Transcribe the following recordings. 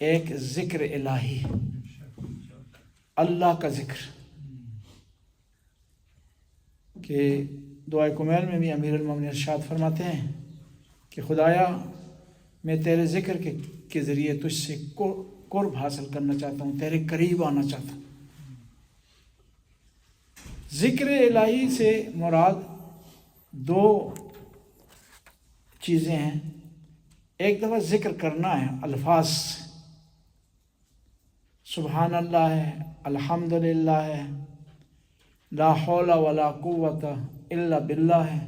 ایک ذکر الہی، اللہ کا ذکر، کہ دعائے کمیل میں بھی امیر المومنین ارشاد فرماتے ہیں کہ خدایا میں تیرے ذکر کے ذریعے تجھ سے قرب حاصل کرنا چاہتا ہوں، تیرے قریب آنا چاہتا ہوں۔ ذکر الہی سے مراد دو چیزیں ہیں۔ ایک دفعہ ذکر کرنا ہے الفاظ سے، سبحان اللہ ہے، الحمدللہ ہے، لا حول ولا قوت الا باللہ ہے،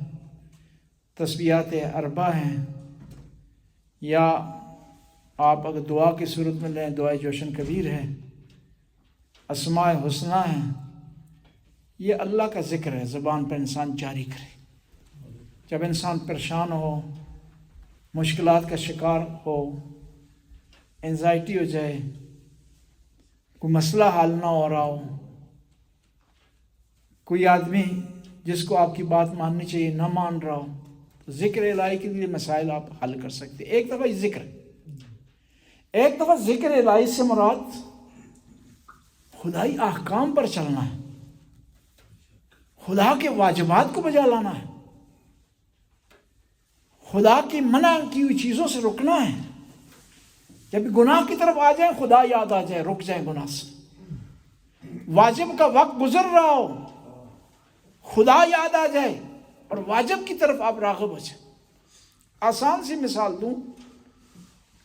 تسبیحات اربع ہیں، یا آپ اگر دعا کی صورت میں لیں دعائے جوشن کبیر ہے، اسماء حسنہ ہیں۔ یہ اللہ کا ذکر ہے، زبان پر انسان جاری کرے۔ جب انسان پریشان ہو، مشکلات کا شکار ہو، انزائٹی ہو جائے، کوئی مسئلہ حل نہ ہو رہا ہو، کوئی آدمی جس کو آپ کی بات ماننی چاہیے نہ مان رہا ہو، تو ذکر الہی کے لیے مسائل آپ حل کر سکتے ہیں۔ ایک دفعہ یہ ذکر ہے۔ ایک دفعہ ذکر الہی سے مراد خدائی احکام پر چلنا ہے، خدا کے واجبات کو بجا لانا ہے، خدا کی منع کی ہوئی چیزوں سے رکنا ہے۔ جب گناہ کی طرف آ جائیں خدا یاد آ جائے، رک جائیں گناہ سے۔ واجب کا وقت گزر رہا ہو، خدا یاد آ جائے اور واجب کی طرف آپ راغب ہو جائیں۔ آسان سی مثال دوں،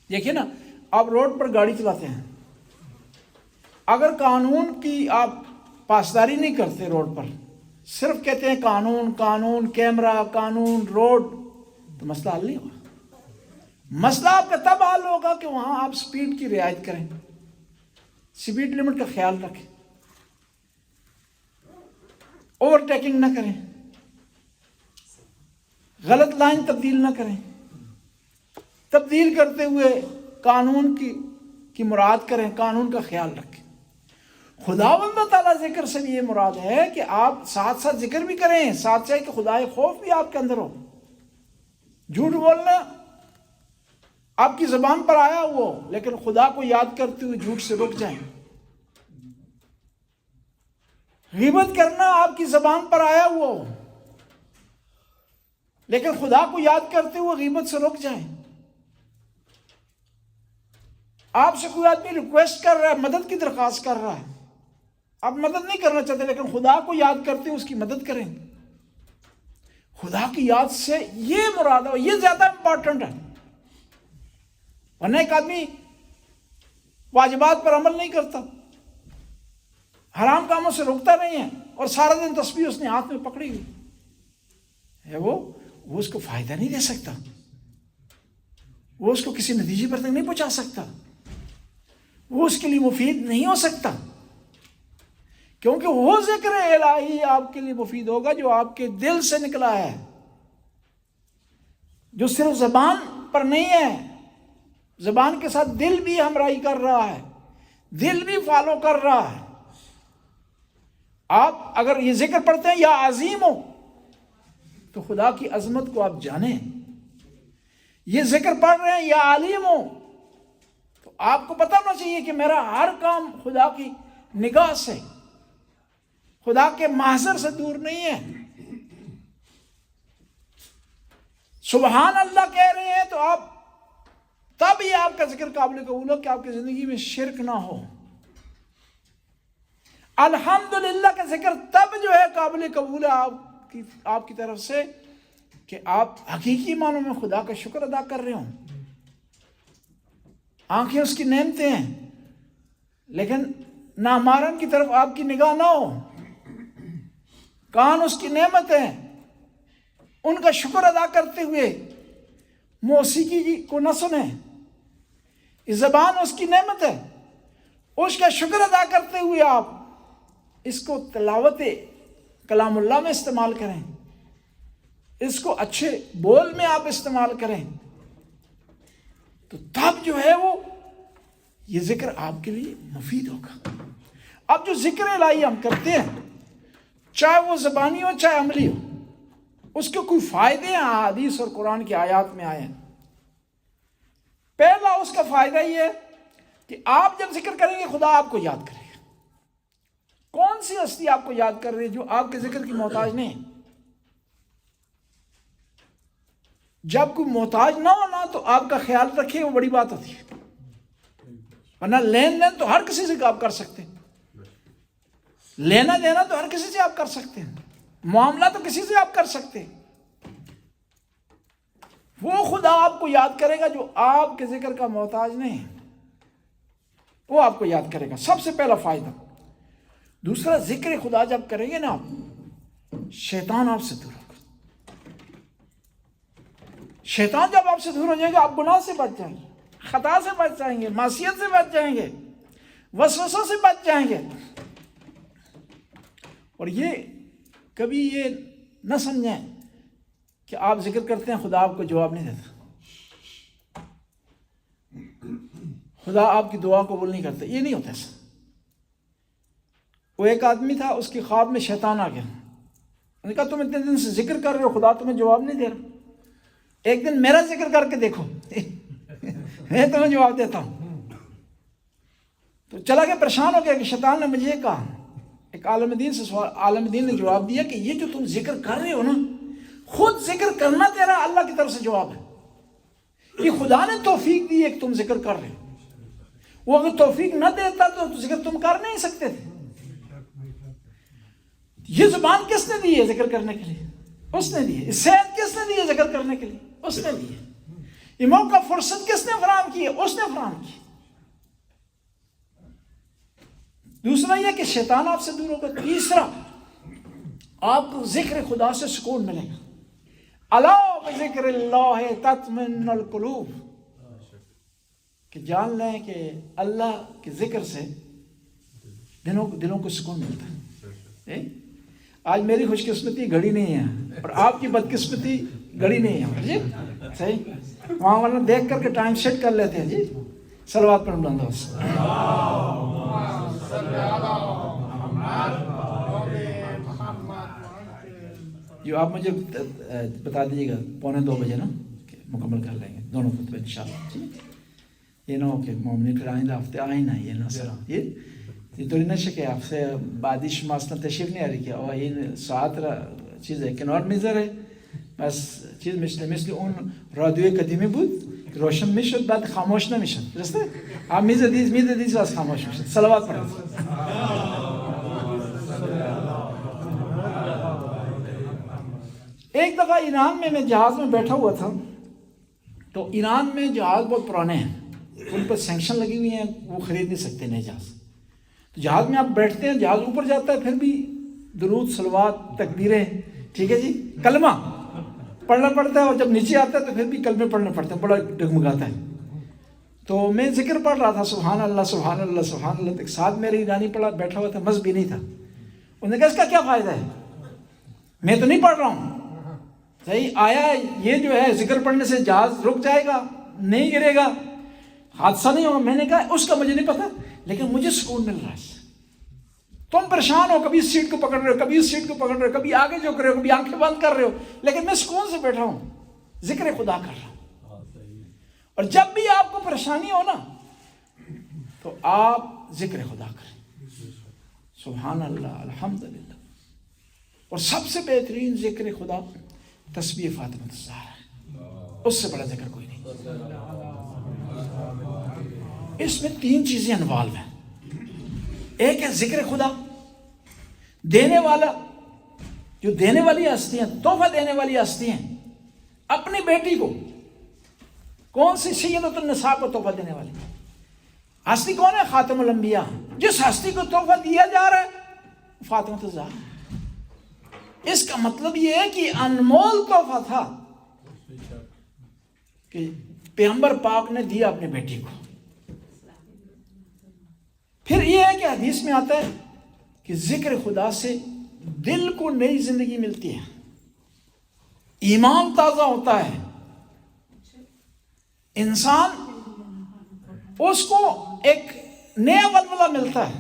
دیکھیں نا، آپ روڈ پر گاڑی چلاتے ہیں، اگر قانون کی آپ پاسداری نہیں کرتے روڈ پر، صرف کہتے ہیں قانون قانون، کیمرہ، قانون، روڈ، تو مسئلہ حل نہیں ہوگا۔ مسئلہ آپ کا تب حل ہوگا کہ وہاں آپ سپیڈ کی رعایت کریں، سپیڈ لمٹ کا خیال رکھیں، اوور ٹیکنگ نہ کریں، غلط لائن تبدیل نہ کریں، تبدیل کرتے ہوئے قانون کی مراد کریں، قانون کا خیال رکھیں۔ خداوند تعالیٰ ذکر سے بھی یہ مراد ہے کہ آپ ساتھ ساتھ ذکر بھی کریں، ساتھ ساتھ کہ خدائے خوف بھی آپ کے اندر ہو۔ جھوٹ بولنا آپ کی زبان پر آیا ہوا ہو، لیکن خدا کو یاد کرتے ہوئے جھوٹ سے رک جائیں۔ غیبت کرنا آپ کی زبان پر آیا ہوا ہو، لیکن خدا کو یاد کرتے ہوئے غیبت سے رک جائیں۔ آپ سے کوئی آدمی ریکویسٹ کر رہا ہے، مدد کی درخواست کر رہا ہے، آپ مدد نہیں کرنا چاہتے، لیکن خدا کو یاد کرتے ہوئے اس کی مدد کریں۔ خدا کی یاد سے یہ مراد ہے، یہ زیادہ امپورٹنٹ ہے۔ ورنہ ایک آدمی واجبات پر عمل نہیں کرتا، حرام کاموں سے روکتا نہیں ہے، اور سارا دن تسبیح اس نے ہاتھ میں پکڑی ہوئی ہے، وہ اس کو فائدہ نہیں دے سکتا، وہ اس کو کسی نتیجے پر تک نہیں پہنچا سکتا، وہ اس کے لیے مفید نہیں ہو سکتا، کیونکہ وہ ذکر الہی آپ کے لیے مفید ہوگا جو آپ کے دل سے نکلا ہے، جو صرف زبان پر نہیں ہے، زبان کے ساتھ دل بھی ہمراہی کر رہا ہے، دل بھی فالو کر رہا ہے۔ آپ اگر یہ ذکر پڑھتے ہیں یا عظیم ہو، تو خدا کی عظمت کو آپ جانیں۔ یہ ذکر پڑھ رہے ہیں یا عالم ہو، تو آپ کو پتہ ہونا چاہیے کہ میرا ہر کام خدا کی نگاہ سے، خدا کے محضر سے دور نہیں ہے۔ سبحان اللہ کہہ رہے ہیں تو آپ تب یہ آپ کا ذکر قابل قبول ہو کہ آپ کی زندگی میں شرک نہ ہو۔ الحمدللہ کا ذکر تب جو ہے قابل قبول ہے آپ کی طرف سے کہ آپ حقیقی معنوں میں خدا کا شکر ادا کر رہے ہوں۔ آنکھیں اس کی نعمتیں ہیں، لیکن نامحرم کی طرف آپ کی نگاہ نہ ہو۔ کان اس کی نعمت ہیں، ان کا شکر ادا کرتے ہوئے موسیقی کو نہ سنیں۔ یہ زبان اس کی نعمت ہے، اس کا شکر ادا کرتے ہوئے آپ اس کو تلاوت کلام اللہ میں استعمال کریں، اس کو اچھے بول میں آپ استعمال کریں، تو تب جو ہے وہ یہ ذکر آپ کے لیے مفید ہوگا۔ اب جو ذکر الہی ہم کرتے ہیں، چاہے وہ زبانی ہو چاہے عملی ہو، اس کے کوئی فائدے ہیں احادیث اور قرآن کی آیات میں آئے ہیں۔ پہلا اس کا فائدہ یہ ہے کہ آپ جب ذکر کریں گے خدا آپ کو یاد کرے گا. کون سی ہستی آپ کو یاد کر رہی ہے جو آپ کے ذکر کی محتاج نہیں؟ جب کوئی محتاج نہ ہونا تو آپ کا خیال رکھے، وہ بڑی بات ہوتی ہے. ورنہ لین دین تو ہر کسی سے آپ کر سکتے ہیں، لینا دینا تو ہر کسی سے آپ کر سکتے ہیں، معاملہ تو کسی سے آپ کر سکتے ہیں. وہ خدا آپ کو یاد کرے گا جو آپ کے ذکر کا محتاج نہیں ہے، وہ آپ کو یاد کرے گا. سب سے پہلا فائدہ. دوسرا، ذکر خدا جب کریں گے نا آپ، شیطان آپ سے دور ہوگا. شیطان جب آپ سے دور ہو جائے گا، آپ گناہ سے بچ جائیں گے، خطا سے بچ جائیں گے، معصیت سے بچ جائیں گے، وسوسوں سے بچ جائیں گے. اور یہ کبھی یہ نہ سمجھیں کہ آپ ذکر کرتے ہیں خدا آپ کو جواب نہیں دیتا، خدا آپ کی دعا قبول نہیں کرتا. یہ نہیں ہوتا ایسا. وہ ایک آدمی تھا، اس کی خواب میں شیطان آ گیا. انہوں نے کہا تم اتنے دن سے ذکر کر رہے ہو، خدا تمہیں جواب نہیں دے رہا، ایک دن میرا ذکر کر کے دیکھو میں تمہیں جواب دیتا ہوں. تو چلا گیا، پریشان ہو گیا کہ شیطان نے مجھے یہ کہا. ایک عالم دین سے سوال، عالم دین نے جواب دیا کہ یہ جو تم ذکر کر رہے ہو نا، خود ذکر کرنا تیرا اللہ کی طرف سے جواب ہے. یہ خدا نے توفیق دی ہے کہ تم ذکر کر رہے ہو. وہ اگر توفیق نہ دیتا تو ذکر تم کر نہیں سکتے تھے. یہ زبان کس نے دی ہے ذکر کرنے کے لیے؟ اس نے دی ہے. صحت کس نے دی ہے ذکر کرنے کے لیے؟ اس نے دی ہے. یہ موقع فرصت کس نے فراہم کی ہے؟ اس نے فراہم کی. دوسرا یہ کہ شیطان آپ سے دور ہوگا. تیسرا، آپ کو ذکر خدا سے سکون ملے گا. الا بذکر اللہ تطمئن القلوب، کہ جان لیں کہ اللہ کے ذکر سے دلوں کو سکون ملتا ہے. آج میری خوش قسمتی گھڑی نہیں ہے اور آپ کی بدقسمتی گھڑی نہیں ہے جی. صحیح، وہاں ورنہ دیکھ کر کے ٹائم سیٹ کر لیتے ہیں جی. صلوات پر بلند ہو. جو آپ مجھے بتا دیجیے گا 1:45 بجے نا کہ مکمل کر لیں گے دونوں خطبے انشاءاللہ. جی یہ نہ ہو کہ مومنین پھر آئندہ ہفتے آئیں نہ، یہ نہ سر یہ تو نہ شکے آپ سے بعدی شما اصلا تشریف نہیں آ رہی کیا اور این ساعت را چیز ہے کنار میذاره بس چیز مثل اون رادیوی قدیمی بود که روشن میشد بعد خاموش نمیشد. درسته؟ هم میزدید از خاموش میشد. صلوات پڑھیں. ایک دفعہ ایران میں جہاز میں بیٹھا ہوا تھا، تو ایران میں جہاز بہت پرانے ہیں، ان پر سینکشن لگی ہوئی ہیں، وہ خرید نہیں سکتے نئے جہاز. تو جہاز میں آپ بیٹھتے ہیں، جہاز اوپر جاتا ہے، پھر بھی درود صلوات تکبیریں، ٹھیک ہے جی، کلمہ پڑھنا پڑتا ہے، اور جب نیچے آتا ہے تو پھر بھی کلمے پڑھنے پڑتے ہیں، بڑا ڈگمگاتا ہے. تو میں ذکر پڑھ رہا تھا، سبحان اللہ سبحان اللہ سبحان اللہ. ایک ساتھ میرے ایرانی پڑھا بیٹھا ہوا تھا، مذہبی نہیں تھا. انہوں نے کہا اس کا کیا فائدہ ہے، میں تو نہیں پڑھ رہا ہوں. صحیح آیا یہ جو ہے ذکر پڑھنے سے جہاز رک جائے گا، نہیں گرے گا، حادثہ نہیں ہوگا. میں نے کہا اس کا مجھے نہیں پتا، لیکن مجھے سکون مل رہا ہے. تم پریشان ہو، کبھی اس سیٹ کو پکڑ رہے ہو، کبھی اس سیٹ کو پکڑ رہے ہو، کبھی آگے جھک رہے ہو، کبھی آنکھیں بند کر رہے ہو، لیکن میں سکون سے بیٹھا ہوں، ذکر خدا کر رہا ہوں. اور جب بھی آپ کو پریشانی ہو نا تو آپ ذکر خدا کریں، سبحان اللہ الحمدللہ. اور سب سے بہترین ذکر خدا تسبیح فاطمہ الزہرا ہے، اس سے بڑا ذکر کوئی نہیں. اس میں 3 چیزیں انوالو ہیں. ایک ہے ذکر خدا، دینے والا، جو دینے والی ہستی ہیں، تحفہ دینے والی ہستی ہیں، اپنی بیٹی کو. کون سی؟ سیدۃ النساء کو تحفہ دینے والی ہستی کون ہے؟ خاتم الانبیاء. جس ہستی کو تحفہ دیا جا رہا ہے فاطمہ الزہرا. اس کا مطلب یہ ہے کہ انمول تحفہ تھا کہ پیغمبر پاک نے دیا اپنی بیٹی کو. پھر یہ ہے کہ حدیث میں آتا ہے کہ ذکر خدا سے دل کو نئی زندگی ملتی ہے، ایمان تازہ ہوتا ہے، انسان اس کو ایک نیا ولولہ ملتا ہے.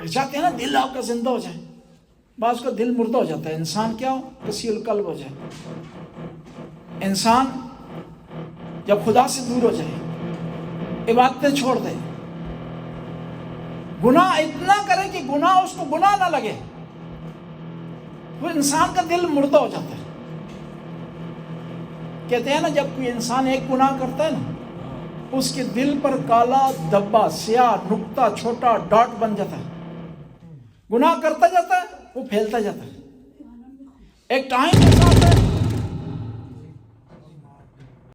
چاہتے ہیں نا دل آپ کا زندہ ہو جائے، بعض کا دل مردہ ہو جاتا ہے. انسان کیا ہو؟ قسی القلب ہو جائے. انسان جب خدا سے دور ہو جائے عبادتیں چھوڑ دے، گناہ اتنا کرے کہ گناہ اس کو گناہ نہ لگے، وہ انسان کا دل مردہ ہو جاتا ہے۔ کہتے ہیں نا جب کوئی انسان ایک گناہ کرتا ہے نا، اس کے دل پر کالا دھبا، سیاہ نقطہ، چھوٹا ڈاٹ بن جاتا ہے، گناہ کرتا جاتا ہے، وہ پھیلتا جاتا ہے۔ ایک ٹائم ایسا آتا ہے